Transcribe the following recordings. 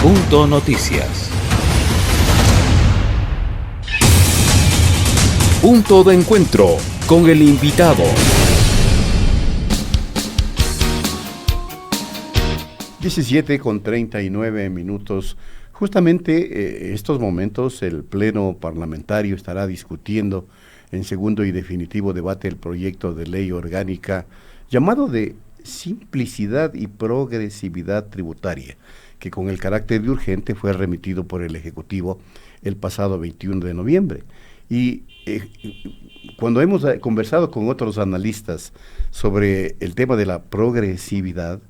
Punto Noticias. Punto de encuentro con el invitado. 17:39. Justamente estos momentos el Pleno Parlamentario estará discutiendo en segundo y definitivo debate el proyecto de ley orgánica llamado de simplicidad y progresividad tributaria, que con el carácter de urgente fue remitido por el Ejecutivo el pasado 21 de noviembre. Y cuando hemos conversado con otros analistas sobre el tema de la progresividad,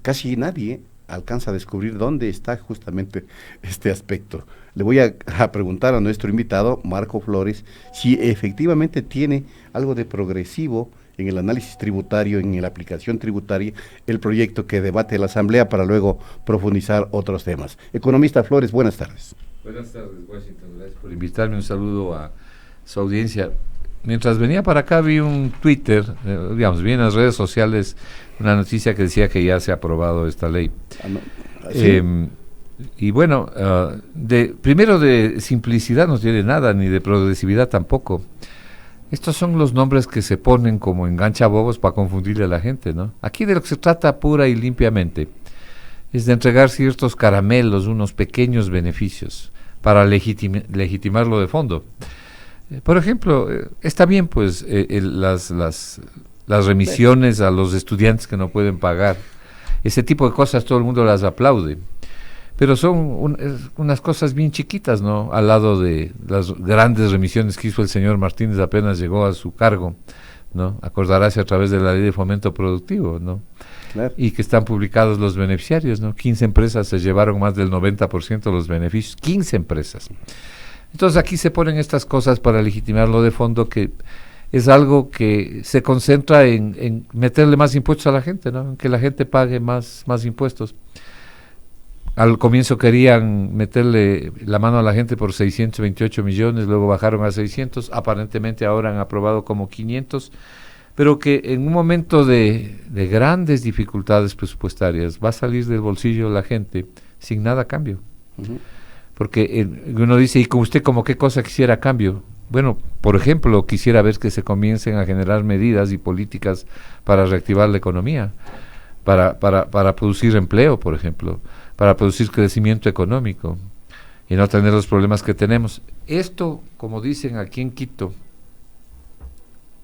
casi nadie alcanza a descubrir dónde está justamente este aspecto. Le voy a preguntar a nuestro invitado, Marco Flores, si efectivamente tiene algo de progresivo en el análisis tributario, en la aplicación tributaria, el proyecto que debate la Asamblea, para luego profundizar otros temas. Economista Flores, buenas tardes. Buenas tardes, Washington. Gracias por invitarme. Un saludo a su audiencia. Mientras venía para acá vi un Twitter, vi en las redes sociales una noticia que decía que ya se ha aprobado esta ley. ¿Sí? Y bueno, primero de simplicidad no tiene nada, ni de progresividad tampoco. Estos son los nombres que se ponen como enganchabobos para confundirle a la gente, ¿no? Aquí de lo que se trata pura y limpiamente es de entregar ciertos caramelos, unos pequeños beneficios, para legitimarlo de fondo. Por ejemplo, está bien pues las remisiones a los estudiantes que no pueden pagar. Ese tipo de cosas todo el mundo las aplaude. Pero son unas cosas bien chiquitas, ¿no? Al lado de las grandes remisiones que hizo el señor Martínez apenas llegó a su cargo, ¿no? Acordarás a través de la ley de fomento productivo, ¿no? Claro. Y que están publicados los beneficiarios, ¿no? 15 empresas se llevaron más del 90% de los beneficios. 15 empresas. Entonces aquí se ponen estas cosas para legitimarlo de fondo, que es algo que se concentra en meterle más impuestos a la gente, ¿no? En que la gente pague más impuestos. Al comienzo querían meterle la mano a la gente por 628 millones, luego bajaron a 600, aparentemente ahora han aprobado como 500, pero que en un momento de grandes dificultades presupuestarias va a salir del bolsillo la gente sin nada a cambio. Uh-huh. Porque uno dice, ¿y con usted como qué cosa quisiera a cambio? Bueno, por ejemplo, quisiera ver que se comiencen a generar medidas y políticas para reactivar la economía, para producir empleo, por ejemplo, para producir crecimiento económico y no tener los problemas que tenemos. Esto, como dicen aquí en Quito,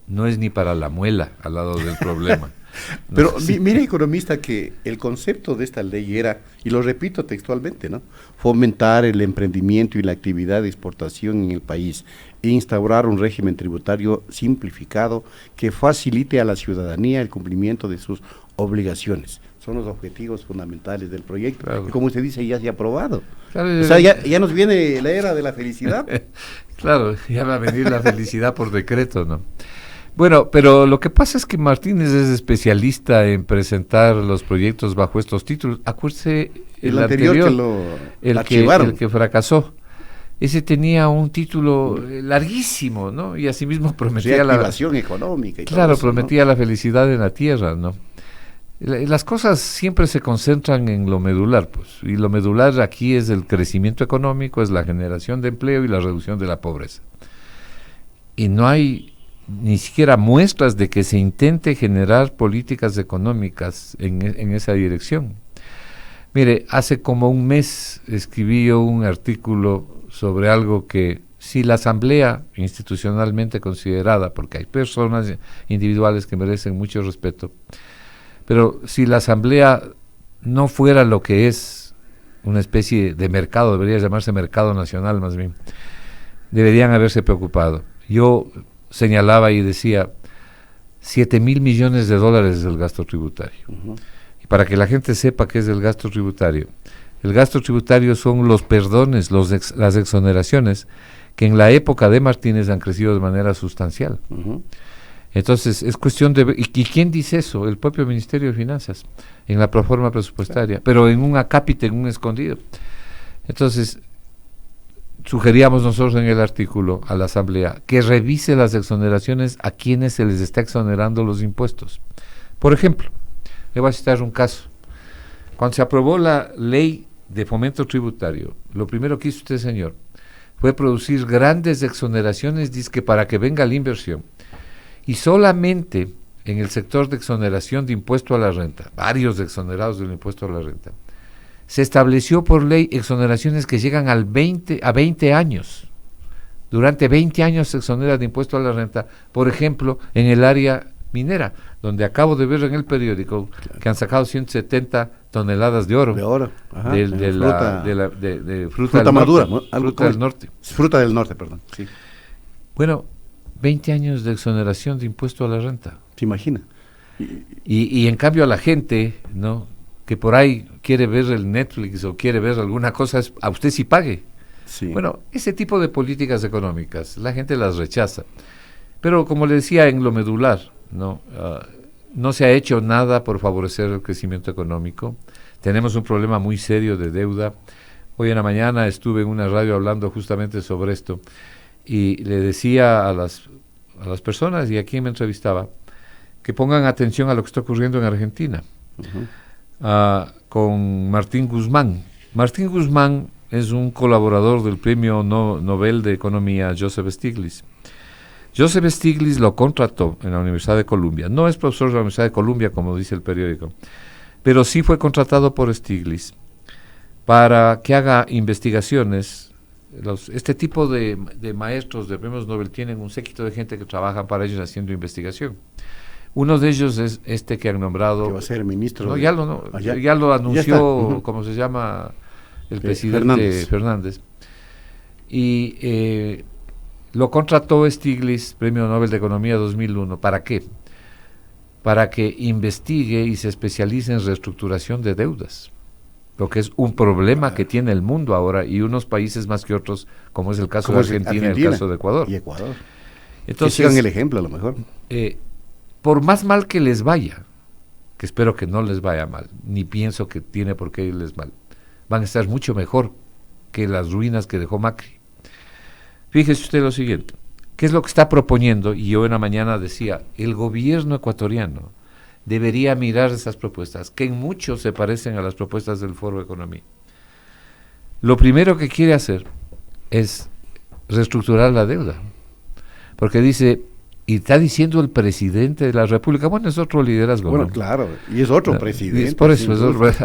no es ni para la muela al lado del problema. Pero mire, economista, que el concepto de esta ley era, y lo repito textualmente, ¿no? Fomentar el emprendimiento y la actividad de exportación en el país e instaurar un régimen tributario simplificado que facilite a la ciudadanía el cumplimiento de sus obligaciones. Son los objetivos fundamentales del proyecto. Claro. Y como usted dice, ya se ha aprobado. Claro, o sea, ya nos viene la era de la felicidad. Claro, ya va a venir la felicidad por decreto, ¿no? Bueno, pero lo que pasa es que Martínez es especialista en presentar los proyectos bajo estos títulos. Acuérdese el anterior el que fracasó. Ese tenía un título larguísimo, ¿no? Y asimismo prometía la activación económica. Y claro, todo eso, prometía, ¿no?, la felicidad en la tierra, ¿no? Las cosas siempre se concentran en lo medular, pues, y lo medular aquí es el crecimiento económico, es la generación de empleo y la reducción de la pobreza. Y no hay ni siquiera muestras de que se intente generar políticas económicas en esa dirección. Mire, hace como un mes escribí yo un artículo sobre algo que, si la Asamblea institucionalmente considerada, porque hay personas individuales que merecen mucho respeto, pero si la Asamblea no fuera lo que es, una especie de mercado, debería llamarse mercado nacional más bien, deberían haberse preocupado. Yo señalaba y decía, 7,000 millones de dólares es el gasto tributario. Uh-huh. Y para que la gente sepa qué es el gasto tributario son los perdones, las exoneraciones, que en la época de Martínez han crecido de manera sustancial. Uh-huh. Entonces, es cuestión de ver, ¿y quién dice eso? El propio Ministerio de Finanzas, en la proforma presupuestaria, pero en un acápite, en un escondido. Entonces, sugeríamos nosotros en el artículo a la Asamblea que revise las exoneraciones a quienes se les está exonerando los impuestos. Por ejemplo, le voy a citar un caso. Cuando se aprobó la ley de fomento tributario, lo primero que hizo usted, señor, fue producir grandes exoneraciones, dizque para que venga la inversión. Y solamente en el sector de exoneración de impuesto a la renta, varios exonerados del impuesto a la renta, se estableció por ley exoneraciones que llegan a 20 años. Durante 20 años se exonera de impuesto a la renta, por ejemplo, en el área minera, donde acabo de ver en el periódico que han sacado 170 toneladas de oro. De oro. Ajá, de fruta madura. Fruta del norte. Fruta del norte, perdón. Sí. Bueno, 20 años de exoneración de impuesto a la renta. ¿Se imagina? Y en cambio a la gente, ¿no?, que por ahí quiere ver el Netflix o quiere ver alguna cosa, a usted sí pague. Sí. Bueno, ese tipo de políticas económicas, la gente las rechaza. Pero como le decía, en lo medular, ¿no? No se ha hecho nada por favorecer el crecimiento económico. Tenemos un problema muy serio de deuda. Hoy en la mañana estuve en una radio hablando justamente sobre esto y le decía a las personas y a quien me entrevistaba que pongan atención a lo que está ocurriendo en Argentina. Uh-huh. Con Martín Guzmán. Martín Guzmán es un colaborador del premio Nobel de Economía Joseph Stiglitz. Joseph Stiglitz lo contrató en la Universidad de Columbia. No es profesor de la Universidad de Columbia, como dice el periódico, pero sí fue contratado por Stiglitz para que haga investigaciones. Este tipo de maestros de premios Nobel tienen un séquito de gente que trabaja para ellos haciendo investigación. Uno de ellos es este que han nombrado... Que va a ser ministro. No, ya lo anunció, uh-huh. ¿Cómo se llama? El presidente Fernández. Y lo contrató Stiglitz, Premio Nobel de Economía 2001. ¿Para qué? Para que investigue y se especialice en reestructuración de deudas. Lo que es un problema que tiene el mundo ahora y unos países más que otros, como es el caso de Argentina y el caso de Ecuador. Y Ecuador. Entonces, que sigan el ejemplo a lo mejor. Por más mal que les vaya, que espero que no les vaya mal, ni pienso que tiene por qué irles mal, van a estar mucho mejor que las ruinas que dejó Macri. Fíjese usted lo siguiente, ¿qué es lo que está proponiendo? Y yo en la mañana decía, el gobierno ecuatoriano debería mirar esas propuestas, que en mucho se parecen a las propuestas del Foro de Economía. Lo primero que quiere hacer es reestructurar la deuda, porque dice... Y está diciendo el presidente de la República, bueno, es otro liderazgo. Bueno, ¿no? Claro, y es otro presidente. Es por eso,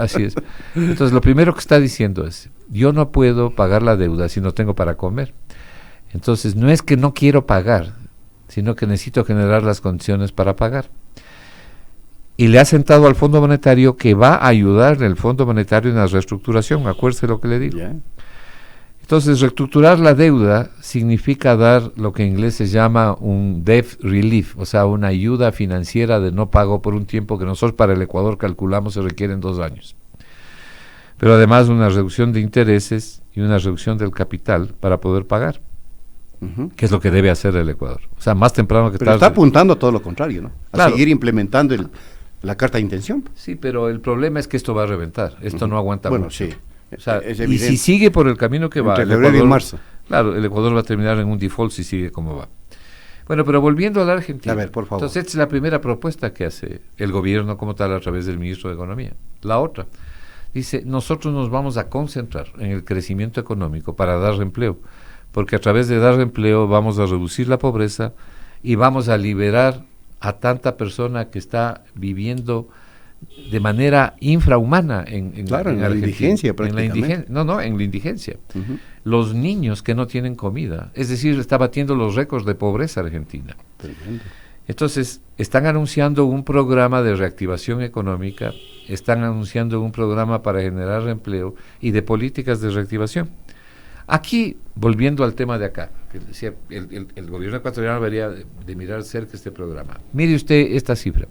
así es. Entonces, lo primero que está diciendo es, yo no puedo pagar la deuda si no tengo para comer. Entonces, no es que no quiero pagar, sino que necesito generar las condiciones para pagar. Y le ha sentado al Fondo Monetario que va a ayudar el Fondo Monetario en la reestructuración, acuérdese lo que le digo. Yeah. Entonces, reestructurar la deuda significa dar lo que en inglés se llama un debt relief, o sea, una ayuda financiera de no pago por un tiempo que nosotros para el Ecuador calculamos se requieren 2 años. Pero además una reducción de intereses y una reducción del capital para poder pagar, que es lo que debe hacer el Ecuador. O sea, más temprano que tarde. Pero está apuntando a todo lo contrario, ¿no? A Claro. seguir implementando la carta de intención. Sí, pero el problema es que esto va a reventar, esto no aguanta Bueno, mucho. sí. O sea, Es y evidente. si sigue por el camino que va, Entre febrero y marzo. Claro, el Ecuador va a terminar en un default si sigue como va. Bueno, pero volviendo a la Argentina. A ver, por favor. Entonces, esta es la primera propuesta que hace el gobierno como tal a través del ministro de Economía. La otra, dice, nosotros nos vamos a concentrar en el crecimiento económico para dar empleo, porque a través de dar empleo vamos a reducir la pobreza y vamos a liberar a tanta persona que está viviendo de manera infrahumana en la Argentina. indigencia prácticamente. En la indigencia. Uh-huh. Los niños que no tienen comida, es decir, está batiendo los récords de pobreza Argentina. Tremendo. Entonces, están anunciando un programa de reactivación económica, están anunciando un programa para generar empleo y de políticas de reactivación. Aquí, volviendo al tema de acá, que decía, el gobierno ecuatoriano debería de mirar cerca este programa. Mire usted esta cifra.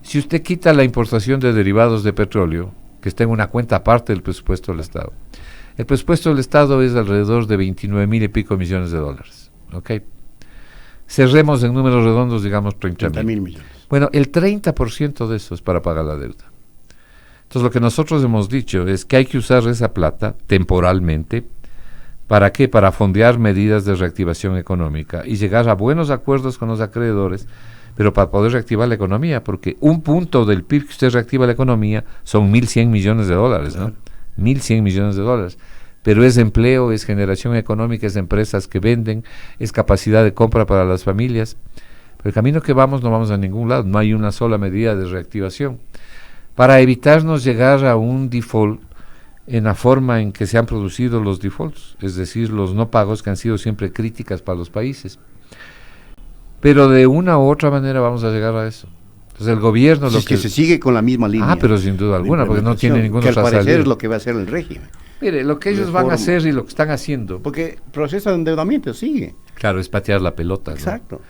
Si usted quita la importación de derivados de petróleo, que está en una cuenta aparte del presupuesto del Estado, el presupuesto del Estado es alrededor de 29,000 y pico millones de dólares. ¿Ok? Cerremos en números redondos, digamos 30,000 millones. Bueno, el 30% de eso es para pagar la deuda. Entonces, lo que nosotros hemos dicho es que hay que usar esa plata temporalmente. ¿Para qué? Para fondear medidas de reactivación económica y llegar a buenos acuerdos con los acreedores, pero para poder reactivar la economía, porque un punto del PIB que usted reactiva la economía son 1.100 millones de dólares, ¿no? 1.100 millones de dólares. Pero es empleo, es generación económica, es empresas que venden, es capacidad de compra para las familias. Pero el camino que vamos no vamos a ningún lado, no hay una sola medida de reactivación. Para evitarnos llegar a un default en la forma en que se han producido los defaults, es decir, los no pagos que han sido siempre críticas para los países. Pero de una u otra manera vamos a llegar a eso. Entonces el gobierno... Si es que se sigue con la misma línea. Pero sin duda alguna, porque no tiene ninguna otra salida. Que al parecer salida. es lo que va a hacer el régimen. Mire, lo que ellos van a hacer y lo que están haciendo... Porque el proceso de endeudamiento sigue. Claro, es patear la pelota, ¿no? Exacto.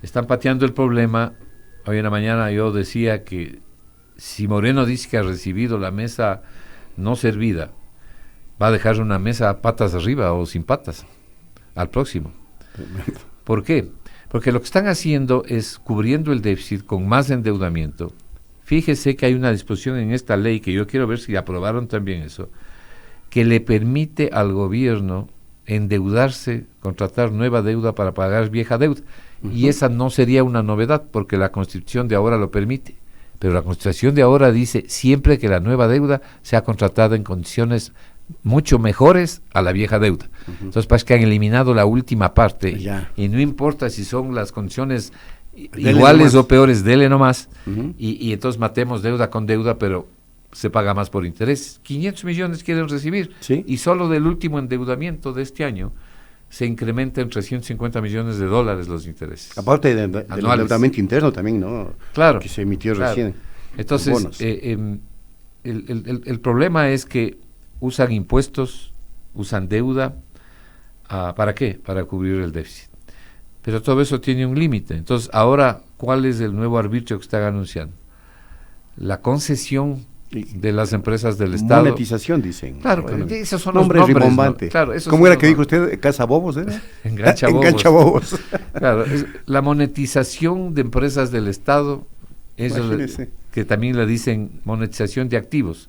Están pateando el problema. Hoy en la mañana yo decía que si Moreno dice que ha recibido la mesa no servida, va a dejar una mesa patas arriba o sin patas al próximo. ¿Por qué? Porque lo que están haciendo es cubriendo el déficit con más endeudamiento. Fíjese que hay una disposición en esta ley, que yo quiero ver si aprobaron también eso, que le permite al gobierno endeudarse, contratar nueva deuda para pagar vieja deuda. Y esa no sería una novedad, porque la Constitución de ahora lo permite. Pero la Constitución de ahora dice siempre que la nueva deuda sea contratada en condiciones mucho mejores a la vieja deuda. Entonces parece que han eliminado la última parte y no importa si son las condiciones iguales o peores, dele nomás y entonces matemos deuda con deuda, pero se paga más por interés. 500 millones quieren recibir y solo del último endeudamiento de este año se incrementa en 350 millones de dólares los intereses. Aparte del endeudamiento interno también, ¿no? Claro. Que se emitió recién. Entonces, el problema es que usan impuestos, usan deuda, ¿para qué? Para cubrir el déficit. Pero todo eso tiene un límite. Entonces, ahora, ¿cuál es el nuevo arbitrio que están anunciando? La concesión de las empresas del Estado. Monetización, dicen. Claro, esos son los nombres. Rimbombante. ¿No? Claro, ¿Cómo era que dijo usted? ¿Cazabobos era? Enganchabobos. Claro, la monetización de empresas del Estado, eso que también le dicen monetización de activos.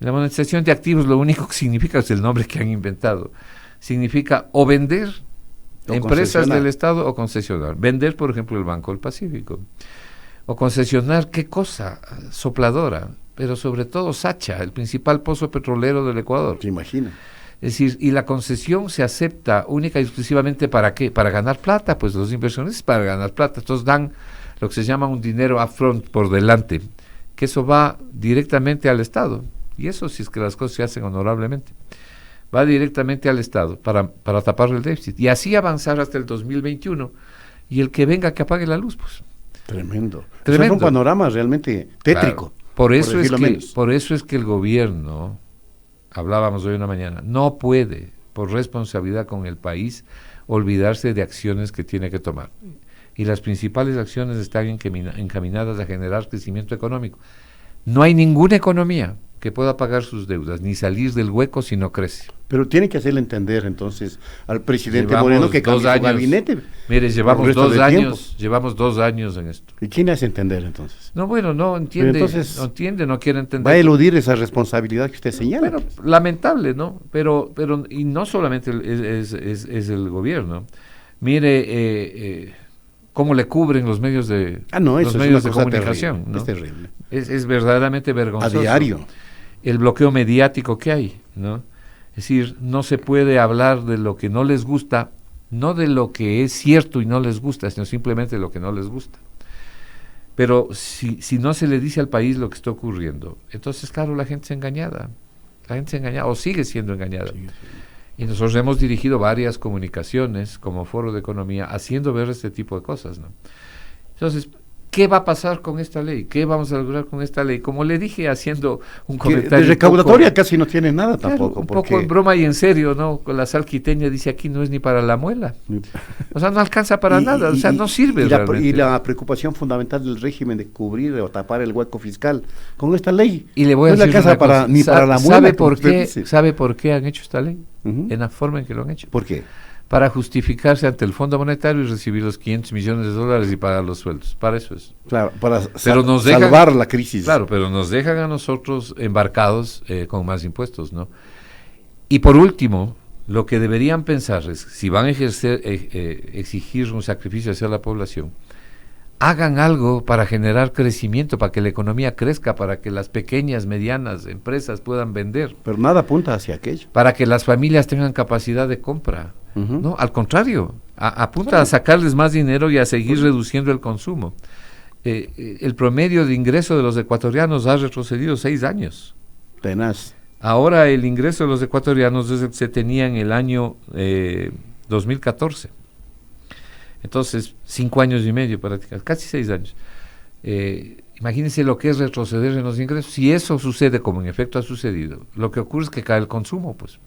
La monetización de activos lo único que significa es el nombre que han inventado. Significa o vender empresas del Estado o concesionar. Vender, por ejemplo, el Banco del Pacífico. O concesionar, ¿qué cosa? Sopladora, pero sobre todo Sacha, el principal pozo petrolero del Ecuador. ¿Se imagina? Es decir, y la concesión se acepta única y exclusivamente ¿para qué? Para ganar plata, pues los inversionistas para ganar plata. Entonces dan lo que se llama un dinero upfront por delante, que eso va directamente al Estado. Y eso si es que las cosas se hacen honorablemente. Va directamente al Estado para tapar el déficit. Y así avanzar hasta el 2021. Y el que venga que apague la luz, pues. Tremendo. Eso es un panorama realmente tétrico. Claro. Por eso es que el gobierno, hablábamos hoy en la mañana, no puede, por responsabilidad con el país, olvidarse de acciones que tiene que tomar. Y las principales acciones están encaminadas a generar crecimiento económico. No hay ninguna economía que pueda pagar sus deudas, ni salir del hueco si no crece. Pero tiene que hacerle entender entonces al presidente Moreno que cambie su gabinete. Mire, llevamos 2 años en esto. ¿Y quién hace entender entonces? No, bueno, no entiende, no quiere entender. Va a eludir esa responsabilidad que usted señala. Bueno, lamentable, ¿no? Pero y no solamente es el gobierno. Mire, cómo le cubren los medios de comunicación, ¿no? Es terrible. Es verdaderamente vergonzoso. A diario. El bloqueo mediático que hay, ¿no? Es decir, no se puede hablar de lo que no les gusta, no de lo que es cierto y no les gusta, sino simplemente de lo que no les gusta. Pero si no se le dice al país lo que está ocurriendo, entonces, claro, la gente es engañada. La gente es engañada o sigue siendo engañada. Sí. Y nosotros hemos dirigido varias comunicaciones como Foro de Economía haciendo ver este tipo de cosas, ¿no? Entonces, ¿qué va a pasar con esta ley? ¿Qué vamos a lograr con esta ley? Como le dije, haciendo un comentario... De recaudatoria casi no tiene nada tampoco. Un poco en broma y en serio, ¿no? Con la sal quiteña dice aquí no es ni para la muela. O sea, no alcanza para nada, o sea, no sirve realmente. Y la preocupación fundamental del régimen de cubrir o tapar el hueco fiscal con esta ley. Y le voy a decir una cosa, ni para la muela. ¿Sabe por qué han hecho esta ley? En la forma en que lo han hecho. ¿Por qué? Para justificarse ante el Fondo Monetario y recibir los 500 millones de dólares y pagar los sueldos. Para eso es. Claro, para salvar la crisis. Claro, pero nos dejan a nosotros embarcados con más impuestos, ¿no? Y por último, lo que deberían pensar es, si van a exigir un sacrificio hacia la población, hagan algo para generar crecimiento, para que la economía crezca, para que las pequeñas, medianas empresas puedan vender. Pero nada apunta hacia aquello. Para que las familias tengan capacidad de compra. No, al contrario, apunta a sacarles más dinero y a seguir reduciendo el consumo. El promedio de ingreso de los ecuatorianos ha retrocedido 6 años. Tenaz. Ahora el ingreso de los ecuatorianos es el que se tenía en el año 2014. Entonces, 5 años y medio prácticamente, casi 6 años. Imagínense lo que es retroceder en los ingresos. Si eso sucede, como en efecto ha sucedido, lo que ocurre es que cae el consumo, pues.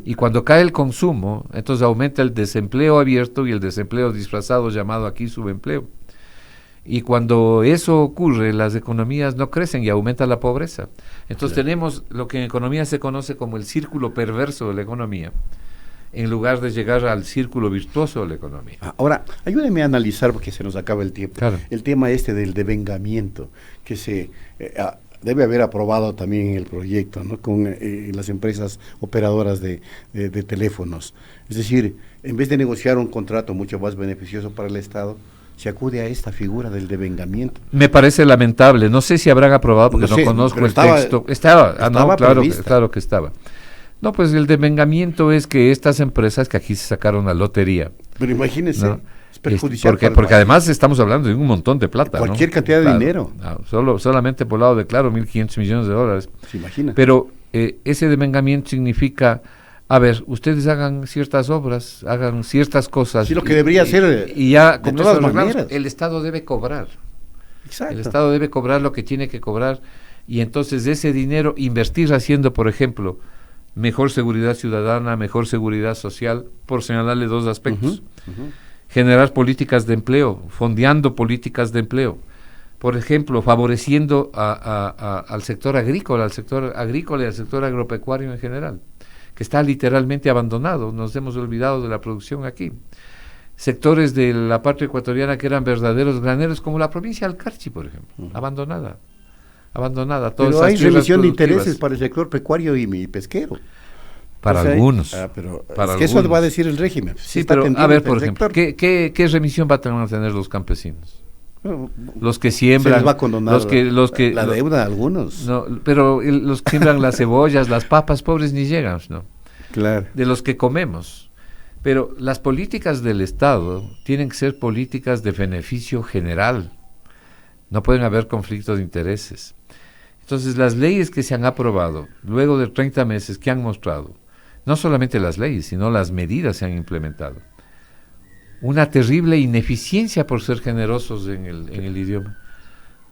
Y cuando cae el consumo, entonces aumenta el desempleo abierto y el desempleo disfrazado, llamado aquí subempleo. Y cuando eso ocurre, las economías no crecen y aumenta la pobreza. Entonces tenemos lo que en economía se conoce como el círculo perverso de la economía, en lugar de llegar al círculo virtuoso de la economía. Ahora, ayúdeme a analizar, porque se nos acaba el tiempo, Claro. el tema este del devengamiento, que se debe haber aprobado también en el proyecto, ¿no? Con las empresas operadoras de teléfonos. Es decir, en vez de negociar un contrato mucho más beneficioso para el Estado, se acude a esta figura del devengamiento. Me parece lamentable, no sé si habrán aprobado porque no conozco el texto. Estaba claro que estaba. No, pues el devengamiento es que estas empresas que aquí se sacaron a lotería. Pero imagínense, ¿no? es perjudicial. Porque además estamos hablando de un montón de plata. Cualquier ¿no? cantidad de dinero. Solamente por lado de Claro, 1.500 millones de dólares. ¿Se imagina? Pero ese devengamiento significa, a ver, ustedes hagan ciertas obras, hagan ciertas cosas. Sí, lo que debería hacer y ya de todas maneras. El Estado debe cobrar. Exacto. El Estado debe cobrar lo que tiene que cobrar y entonces de ese dinero invertir haciendo, por ejemplo, mejor seguridad ciudadana, mejor seguridad social, por señalarle 2 aspectos. Generar políticas de empleo, fondeando políticas de empleo. Por ejemplo, favoreciendo al sector agrícola y al sector agropecuario en general, que está literalmente abandonado. Nos hemos olvidado de la producción aquí. Sectores de la parte ecuatoriana que eran verdaderos graneros, como la provincia de Alcarchi, por ejemplo, abandonada. Pero hay remisión de intereses para el sector pecuario y pesquero. Para algunos. Para que eso va a decir el régimen. Sí, pero a ver, por ejemplo, ¿qué remisión van a tener los campesinos? Los que siembran. Se les va a condonar la deuda a algunos. No, pero los que siembran las cebollas, las papas, pobres ni llegan, ¿no? Claro. De los que comemos. Pero las políticas del Estado tienen que ser políticas de beneficio general. No pueden haber conflictos de intereses. Entonces, las leyes que se han aprobado, luego de 30 meses, que han mostrado, no solamente las leyes, sino las medidas se han implementado, una terrible ineficiencia por ser generosos en el idioma.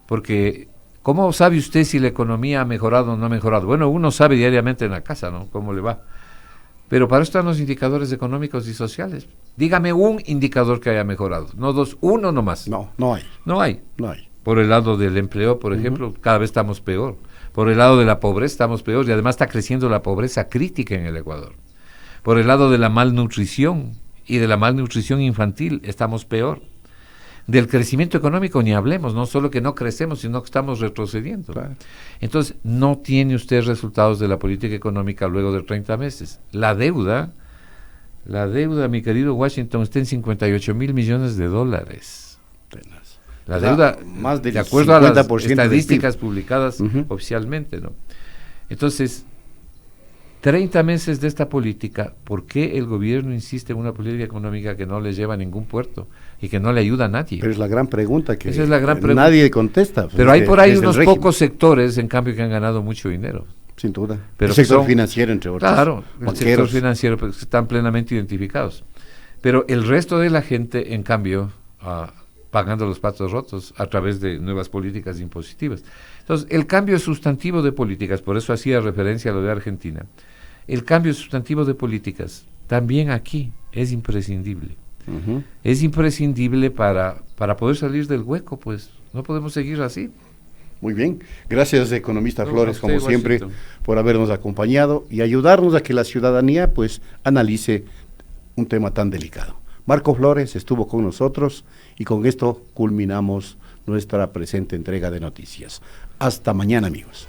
Porque, ¿cómo sabe usted si la economía ha mejorado o no ha mejorado? Bueno, uno sabe diariamente en la casa, ¿no?, cómo le va. Pero para eso están los indicadores económicos y sociales. Dígame un indicador que haya mejorado, no 2, 1 nomás. No hay. Por el lado del empleo, por ejemplo, cada vez estamos peor. Por el lado de la pobreza estamos peor y además está creciendo la pobreza crítica en el Ecuador. Por el lado de la malnutrición y de la malnutrición infantil estamos peor. Del crecimiento económico ni hablemos, no solo que no crecemos, sino que estamos retrocediendo. Claro. Entonces, no tiene usted resultados de la política económica luego de 30 meses. La deuda, mi querido Washington, está en 58,000 millones de dólares. La deuda, más del de acuerdo a las 50% estadísticas publicadas oficialmente, ¿no? Entonces, 30 meses de esta política, ¿por qué el gobierno insiste en una política económica que no le lleva a ningún puerto y que no le ayuda a nadie? Pero es la gran pregunta que Esa es la gran pregunta. Nadie contesta. Pero hay por ahí unos pocos sectores, en cambio, que han ganado mucho dinero. Sin duda. Pero el sector financiero, entre otros. Claro, el sector financiero, pues, están plenamente identificados. Pero el resto de la gente, en cambio, pagando los platos rotos a través de nuevas políticas impositivas. Entonces, el cambio sustantivo de políticas, por eso hacía referencia a lo de Argentina, el cambio sustantivo de políticas también aquí es imprescindible. Es imprescindible para poder salir del hueco, pues no podemos seguir así. Muy bien, gracias economista Flores, como usted, siempre, Washington, por habernos acompañado y ayudarnos a que la ciudadanía pues analice un tema tan delicado. Marco Flores estuvo con nosotros y con esto culminamos nuestra presente entrega de noticias. Hasta mañana, amigos.